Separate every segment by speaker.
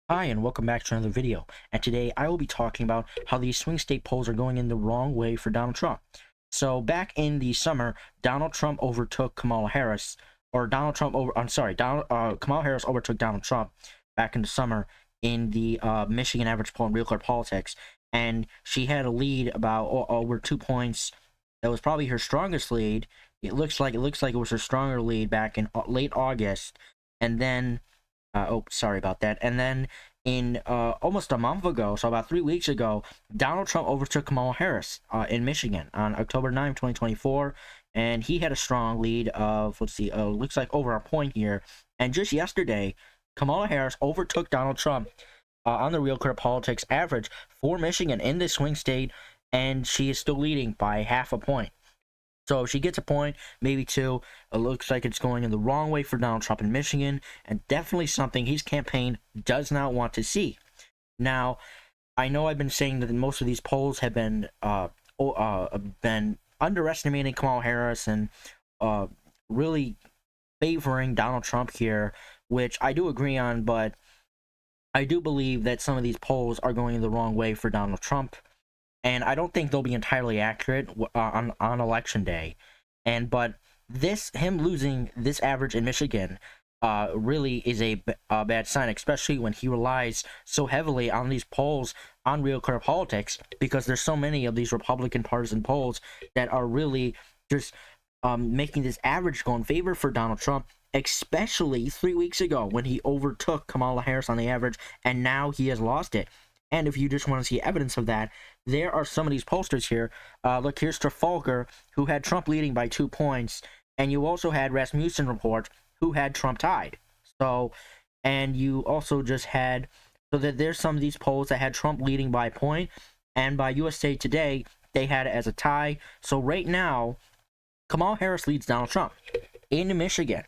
Speaker 1: Hi, and welcome back to another video. And today I will be talking about how these swing state polls are going in the wrong way for Donald Trump. So back in the summer, Donald Trump overtook Kamala Harris, or Donald Trump over. I'm sorry, Kamala Harris overtook Donald Trump back in the summer in the Michigan average poll in Real Clear Politics, and she had a lead about over 2 points. That was probably her strongest lead. It looks like it was her stronger lead back in late August, and then oh, sorry about that. And then in almost a month ago, so about 3 weeks ago, Donald Trump overtook Kamala Harris in Michigan on October 9th, 2024. And he had a strong lead of, let's see, looks like over a point here. And just yesterday, Kamala Harris overtook Donald Trump on the Real Clear Politics average for Michigan in this swing state, and she is still leading by half a point. So if she gets a point, maybe two, it looks like it's going in the wrong way for Donald Trump in Michigan, and definitely something his campaign does not want to see. Now, I know I've been saying that most of these polls have been underestimating Kamala Harris and uh, really favoring Donald Trump here, which I do agree on, but I do believe that some of these polls are going the wrong way for Donald Trump, and I don't think they'll be entirely accurate on election day. But this him losing this average in Michigan really is a bad sign, especially when he relies so heavily on these polls on Real Clear Politics, because there's so many of these Republican partisan polls that are really just making this average go in favor for Donald Trump, especially 3 weeks ago when he overtook Kamala Harris on the average, and now he has lost it. And if you just want to see evidence of that, there are some of these posters here. Look, here's Trafalgar, who had Trump leading by 2 points, and you also had Rasmussen Report, who had Trump tied. So, and you also just had, so that there's some of these polls that had Trump leading by a point, and by USA Today, they had it as a tie. So right now, Kamala Harris leads Donald Trump in Michigan.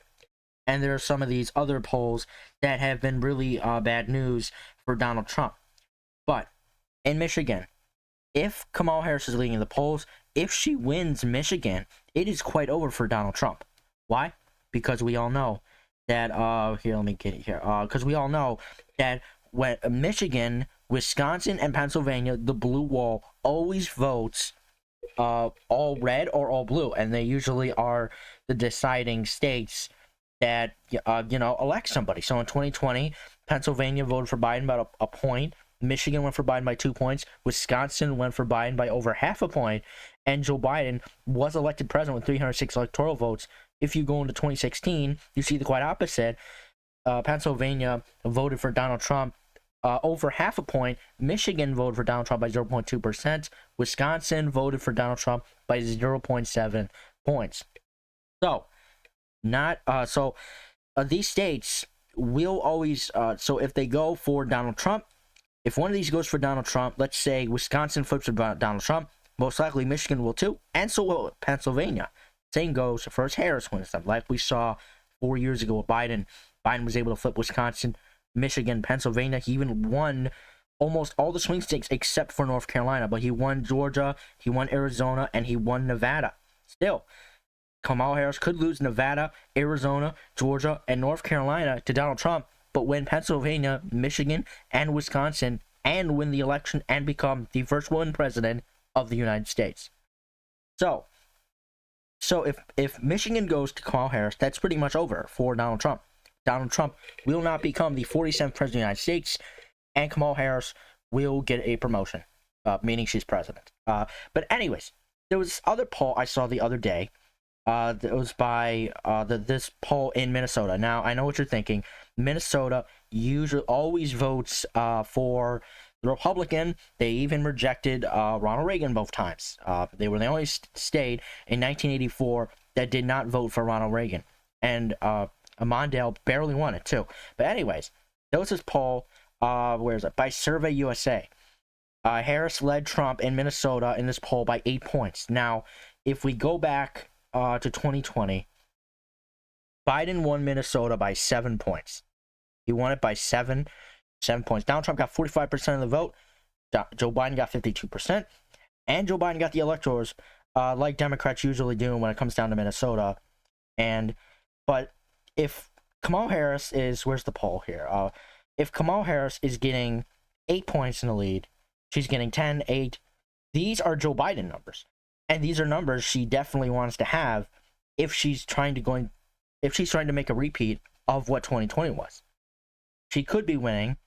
Speaker 1: And there are some of these other polls that have been really bad news for Donald Trump. But in Michigan, if Kamala Harris is leading the polls, if she wins Michigan, it is quite over for Donald Trump. Why? Because we all know that here, let me get it here. Because we all know that when Michigan, Wisconsin, and Pennsylvania, the blue wall always votes all red or all blue, and they usually are the deciding states that elect somebody. So in 2020, Pennsylvania voted for Biden about a point. Michigan went for Biden by 2 points. Wisconsin went for Biden by over half a point. And Joe Biden was elected president with 306 electoral votes. If you go into 2016, you see the quite opposite. Pennsylvania voted for Donald Trump over half a point. Michigan voted for Donald Trump by 0.2%. Wisconsin voted for Donald Trump by 0.7 points. So, these states will always. So if they go for Donald Trump, if one of these goes for Donald Trump, let's say Wisconsin flips for Donald Trump, most likely Michigan will too, and so will Pennsylvania. Same goes for Harris wins them, like we saw 4 years ago with Biden. Biden was able to flip Wisconsin, Michigan, Pennsylvania. He even won almost all the swing states except for North Carolina, but he won Georgia, he won Arizona, and he won Nevada. Still, Kamala Harris could lose Nevada, Arizona, Georgia, and North Carolina to Donald Trump, but win Pennsylvania, Michigan, and Wisconsin, and win the election and become the first woman president of the United States. So if Michigan goes to Kamala Harris, that's pretty much over for Donald Trump. Donald Trump will not become the 47th president of the United States, and Kamala Harris will get a promotion, meaning she's president. But anyways, there was this other poll I saw the other day. That was by this poll in Minnesota. Now, I know what you're thinking. Minnesota usually always votes for the Republican. They even rejected Ronald Reagan both times. They were the only state in 1984 that did not vote for Ronald Reagan. And Mondale barely won it, too. But anyways, there was this poll, where is it? By Survey USA. Harris led Trump in Minnesota in this poll by 8 points. Now, if we go back to 2020, Biden won Minnesota by 7 points. He won it by seven points. Donald Trump got 45% of the vote. Joe Biden got 52%. And Joe Biden got the electors, like Democrats usually do when it comes down to Minnesota. But if Kamala Harris is, where's the poll here? if Kamala Harris is getting 8 points in the lead, she's getting 10, 8. These are Joe Biden numbers. And these are numbers she definitely wants to have if she's trying to make a repeat of what 2020 was. She could be winning,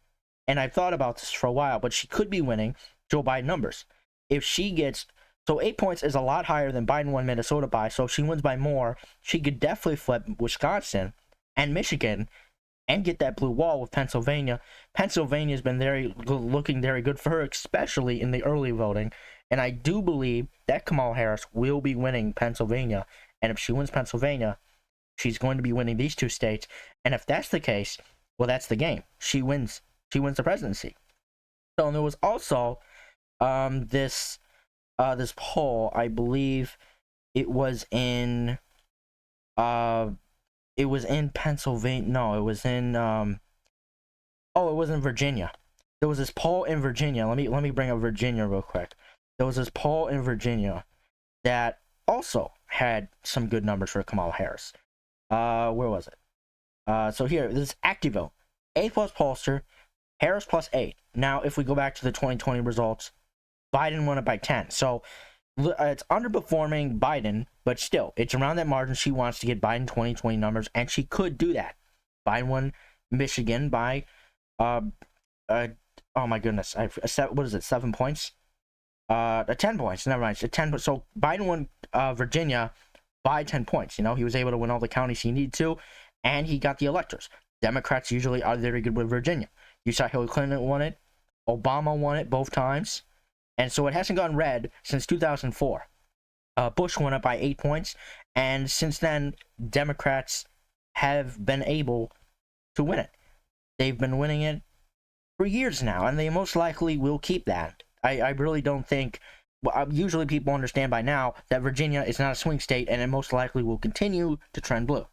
Speaker 1: and I've thought about this for a while, but she could be winning Joe Biden numbers. If she gets, so 8 points is a lot higher than Biden won Minnesota by, so if she wins by more, she could definitely flip Wisconsin and Michigan and get that blue wall with Pennsylvania. Pennsylvania's been looking very good for her, especially in the early voting. And I do believe that Kamala Harris will be winning Pennsylvania. And if she wins Pennsylvania, she's going to be winning these two states. And if that's the case, well, that's the game. She wins the presidency. So, and there was also this poll. I believe it was in Pennsylvania. No, it was in it was in Virginia. There was this poll in Virginia. Let me bring up Virginia real quick. There was this poll in Virginia that also had some good numbers for Kamala Harris. Where was it? So here, this is ActiVote. A+ pollster, Harris plus 8. Now, if we go back to the 2020 results, Biden won it by 10. So it's underperforming Biden, but still, it's around that margin. She wants to get Biden 2020 numbers, and she could do that. Biden won Michigan by, oh my goodness, what is it, 7 points? 10 points, never mind. 10. So Biden won Virginia by 10 points. He was able to win all the counties he needed to, and he got the electors. Democrats usually are very good with Virginia. You saw Hillary Clinton won it, Obama won it both times, and so it hasn't gone red since 2004. Bush won it by 8 points, and since then, Democrats have been able to win it. They've been winning it for years now, and they most likely will keep that. I really don't think, usually people understand by now that Virginia is not a swing state, and it most likely will continue to trend blue.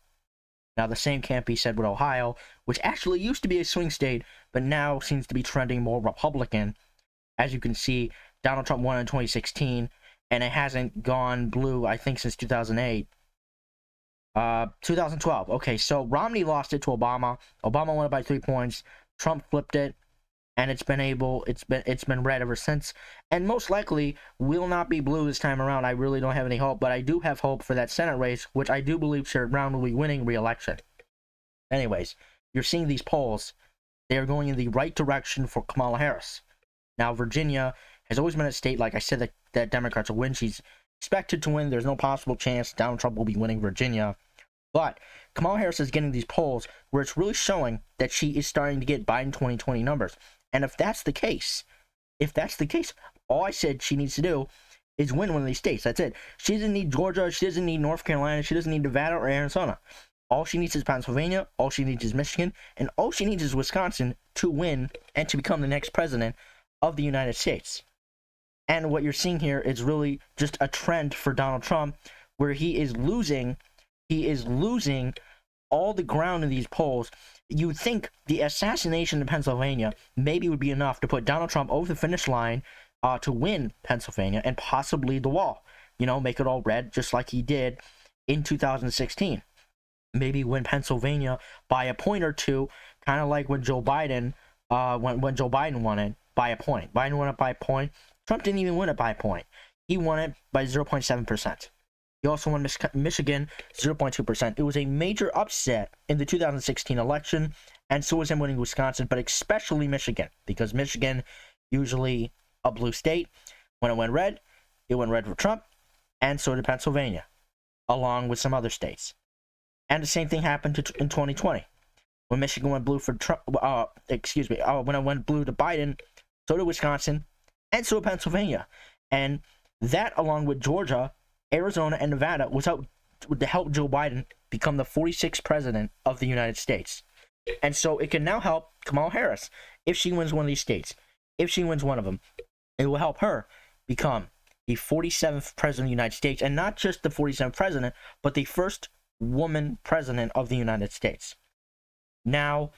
Speaker 1: Now, the same can't be said with Ohio, which actually used to be a swing state, but now seems to be trending more Republican. As you can see, Donald Trump won in 2016, and it hasn't gone blue, I think, since 2008. 2012. Okay, so Romney lost it to Obama. Obama won it by 3 points. Trump flipped it, and it's been red ever since. And most likely will not be blue this time around. I really don't have any hope, but I do have hope for that Senate race, which I do believe Sherrod Brown will be winning re-election. Anyways, you're seeing these polls. They are going in the right direction for Kamala Harris. Now, Virginia has always been a state, like I said, that Democrats will win. She's expected to win. There's no possible chance Donald Trump will be winning Virginia. But Kamala Harris is getting these polls where it's really showing that she is starting to get Biden 2020 numbers. And if that's the case, all I said she needs to do is win one of these states. That's it. She doesn't need Georgia. She doesn't need North Carolina. She doesn't need Nevada or Arizona. All she needs is Pennsylvania. All she needs is Michigan. And all she needs is Wisconsin to win and to become the next president of the United States. And what you're seeing here is really just a trend for Donald Trump, where he is losing all the ground in these polls. You would think the assassination in Pennsylvania maybe would be enough to put Donald Trump over the finish line to win Pennsylvania and possibly the wall. Make it all red just like he did in 2016. Maybe win Pennsylvania by a point or two, kind of like when Joe Biden when Joe Biden won it by a point. Biden won it by a point. Trump didn't even win it by a point. He won it by 0.7%. He also won Michigan 0.2%. It was a major upset in the 2016 election, and so was him winning Wisconsin, but especially Michigan, because Michigan, usually a blue state. When it went red for Trump, and so did Pennsylvania, along with some other states. And the same thing happened in 2020. When Michigan went blue for Trump, when it went blue to Biden, so did Wisconsin, and so did Pennsylvania. And that, along with Georgia, Arizona, and Nevada, would help Joe Biden become the 46th president of the United States. And so it can now help Kamala Harris if she wins one of these states. If she wins one of them, it will help her become the 47th president of the United States, and not just the 47th president, but the first woman president of the United States. Now,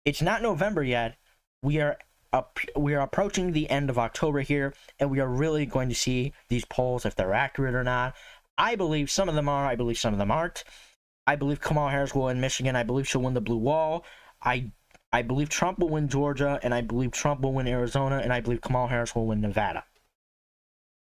Speaker 1: it's not November yet. We are approaching the end of October here, and we are really going to see these polls, if they're accurate or not. I believe some of them are. I believe some of them aren't. I believe Kamala Harris will win Michigan. I believe she'll win the blue wall. I I believe Trump will win Georgia, and I believe Trump will win Arizona, and I believe Kamala Harris will win Nevada.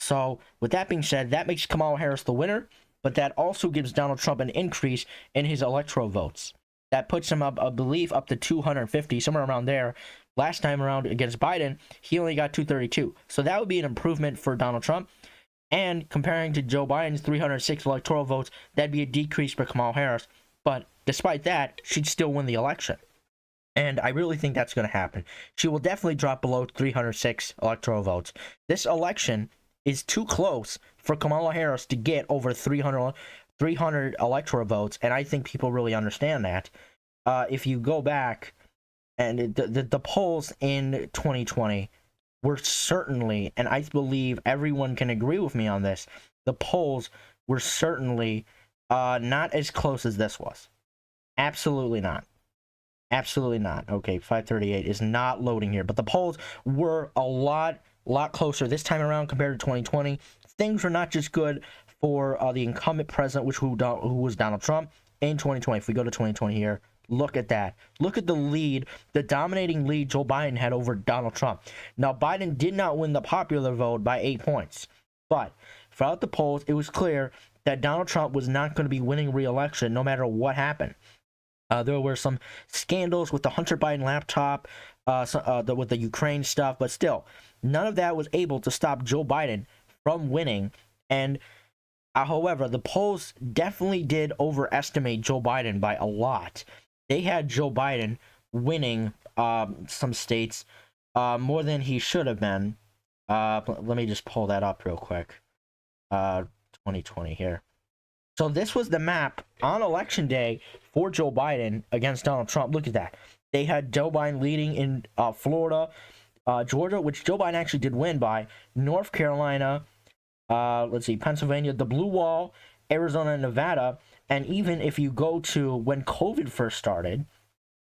Speaker 1: So, with that being said, that makes Kamala Harris the winner, but that also gives Donald Trump an increase in his electoral votes. That puts him up, I believe, up to 250, somewhere around there. Last time around against Biden, he only got 232. So that would be an improvement for Donald Trump. And comparing to Joe Biden's 306 electoral votes, that'd be a decrease for Kamala Harris. But despite that, she'd still win the election. And I really think that's going to happen. She will definitely drop below 306 electoral votes. This election is too close for Kamala Harris to get over 300 electoral votes, and I think people really understand that. If you go back, and the polls in 2020 were certainly, and I believe everyone can agree with me on this, the polls were certainly not as close as this was. Absolutely not. Absolutely not. Okay, 538 is not loading here, but the polls were a lot closer this time around compared to 2020. Things were not just good for the incumbent president, who was Donald Trump, in 2020. If we go to 2020 here, look at that. Look at the lead, the dominating lead Joe Biden had over Donald Trump. Now, Biden did not win the popular vote by 8 points, but throughout the polls, it was clear that Donald Trump was not going to be winning re-election no matter what happened. There were some scandals with the Hunter Biden laptop, with the Ukraine stuff, but still, none of that was able to stop Joe Biden from winning. And however, the polls definitely did overestimate Joe Biden by a lot. They had Joe Biden winning some states more than he should have been. Let me just pull that up real quick. 2020 here. So this was the map on election day for Joe Biden against Donald Trump. Look at that. They had Joe Biden leading in Florida, Georgia, which Joe Biden actually did win by, North Carolina, Pennsylvania, the Blue Wall, Arizona, and Nevada. And even if you go to when COVID first started,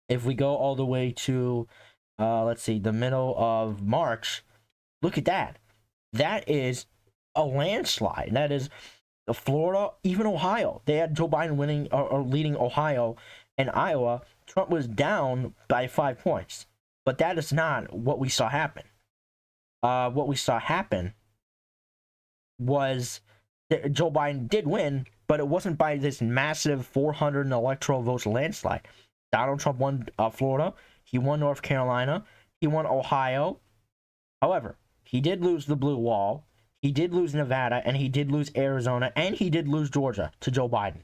Speaker 1: if we go all the way to, the middle of March, look at that. That is a landslide. That is Florida, even Ohio. They had Joe Biden winning or leading Ohio and Iowa. Trump was down by 5 points. But that is not what we saw happen. What we saw happen was that Joe Biden did win, but it wasn't by this massive 400 electoral votes landslide. Donald Trump won Florida. He won North Carolina. He won Ohio. However, he did lose the Blue Wall. He did lose Nevada, and he did lose Arizona, and he did lose Georgia to Joe Biden.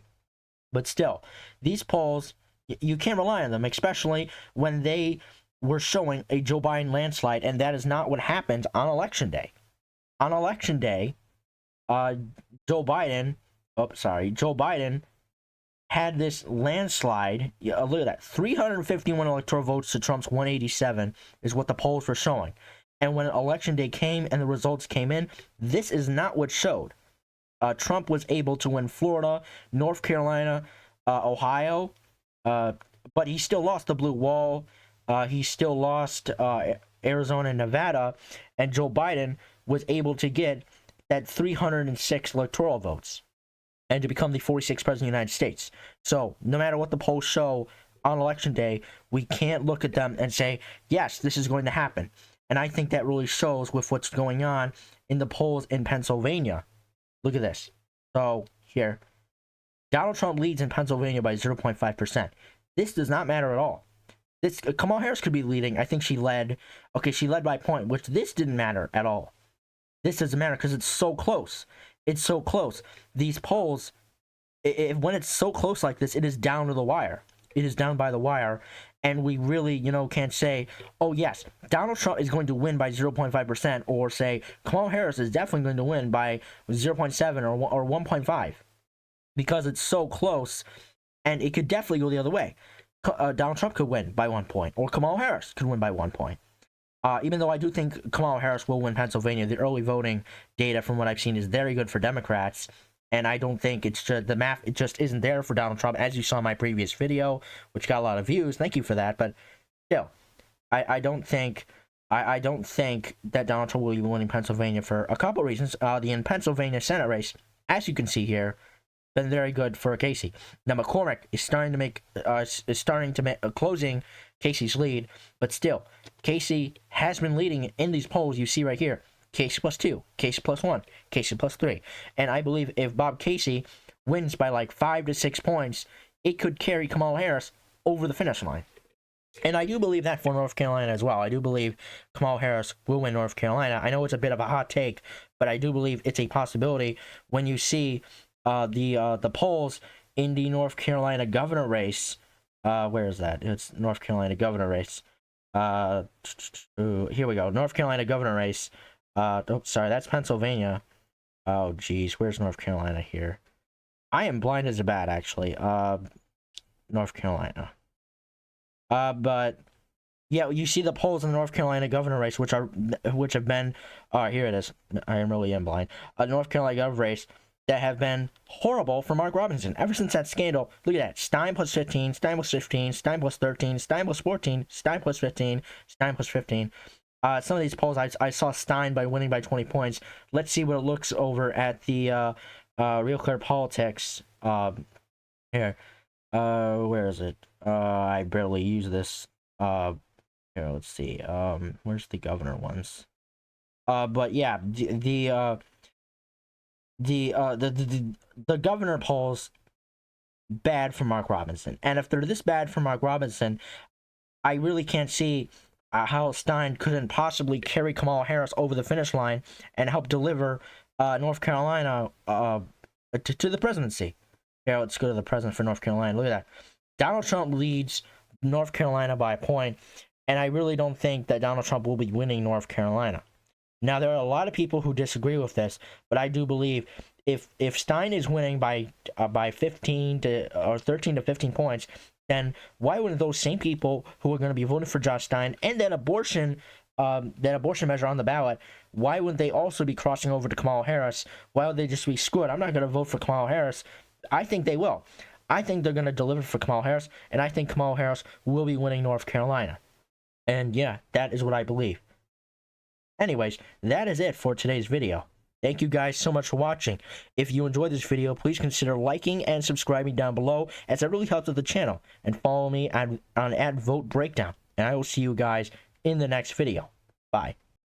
Speaker 1: But still, these polls, you can't rely on them, especially when they were showing a Joe Biden landslide, and that is not what happened on Election Day. On Election Day, Joe Biden had this landslide. Look at that. 351 electoral votes to Trump's 187 is what the polls were showing. And when Election Day came and the results came in, this is not what showed. Trump was able to win Florida, North Carolina, Ohio, but he still lost the Blue Wall. He still lost Arizona and Nevada, and Joe Biden was able to get that 306 electoral votes and to become the 46th president of the United States. So no matter what the polls show on Election Day, we can't look at them and say, yes, this is going to happen. And I think that really shows with what's going on in the polls in Pennsylvania. Look at this. So here, Donald Trump leads in Pennsylvania by 0.5%. This does not matter at all. Kamala Harris could be leading. I think she led by a point, which this didn't matter at all. This doesn't matter because it's so close. It's so close. These polls, when it's so close like this, it is down to the wire. It is down by the wire. And we really, can't say, oh, yes, Donald Trump is going to win by 0.5%, or say Kamala Harris is definitely going to win by 0.7 or 1.5, because it's so close, and it could definitely go the other way. Donald Trump could win by 1 point, or Kamala Harris could win by 1 point. Even though I do think Kamala Harris will win Pennsylvania, the early voting data from what I've seen is very good for Democrats. And I don't think it's just the math. It just isn't there for Donald Trump, as you saw in my previous video, which got a lot of views. Thank you for that. But still, I don't think that Donald Trump will be winning Pennsylvania for a couple reasons. In Pennsylvania Senate race, as you can see here, been very good for Casey. Now McCormick is starting to make closing Casey's lead, but still, Casey has been leading in these polls you see right here. Casey +2, Casey +1, Casey +3, and I believe if Bob Casey wins by like 5 to 6 points, it could carry Kamala Harris over the finish line. And I do believe that for North Carolina as well. I do believe Kamala Harris will win North Carolina. I know it's a bit of a hot take, but I do believe it's a possibility when you see the polls in the North Carolina governor race. Where is that? It's North Carolina governor race. Here we go. North Carolina governor race. Oh, sorry, that's Pennsylvania. Oh, geez, where's North Carolina here? I am blind as a bat, actually. North Carolina. But yeah, you see the polls in the North Carolina governor race, which have been, here it is. I really am blind. North Carolina governor race that have been horrible for Mark Robinson ever since that scandal. Look at that: Stein +15, Stein +15, Stein +13, Stein +14, Stein +15, Stein +15. Some of these polls, I saw Stein by winning by 20 points. Let's see what it looks over at the Real Clear Politics. Here, where is it? I barely use this. Here, let's see. Where's the governor ones? But yeah, the governor polls bad for Mark Robinson, and if they're this bad for Mark Robinson, I really can't see how Stein couldn't possibly carry Kamala Harris over the finish line and help deliver North Carolina to the presidency. Yeah, let's go to the president for North Carolina. Look at that. Donald Trump leads North Carolina by a point, and I really don't think that Donald Trump will be winning North Carolina. Now, there are a lot of people who disagree with this, but I do believe if Stein is winning by 15 to or 13 to 15 points, then why wouldn't those same people who are going to be voting for Josh Stein and that abortion measure on the ballot, why wouldn't they also be crossing over to Kamala Harris? Why would they just be screwed? I'm not going to vote for Kamala Harris. I think they will. I think they're going to deliver for Kamala Harris, and I think Kamala Harris will be winning North Carolina. And yeah, that is what I believe. Anyways, that is it for today's video. Thank you guys so much for watching. If you enjoyed this video, please consider liking and subscribing down below, as that really helps with the channel. And follow me on @VoteBreakdown. And I will see you guys in the next video. Bye.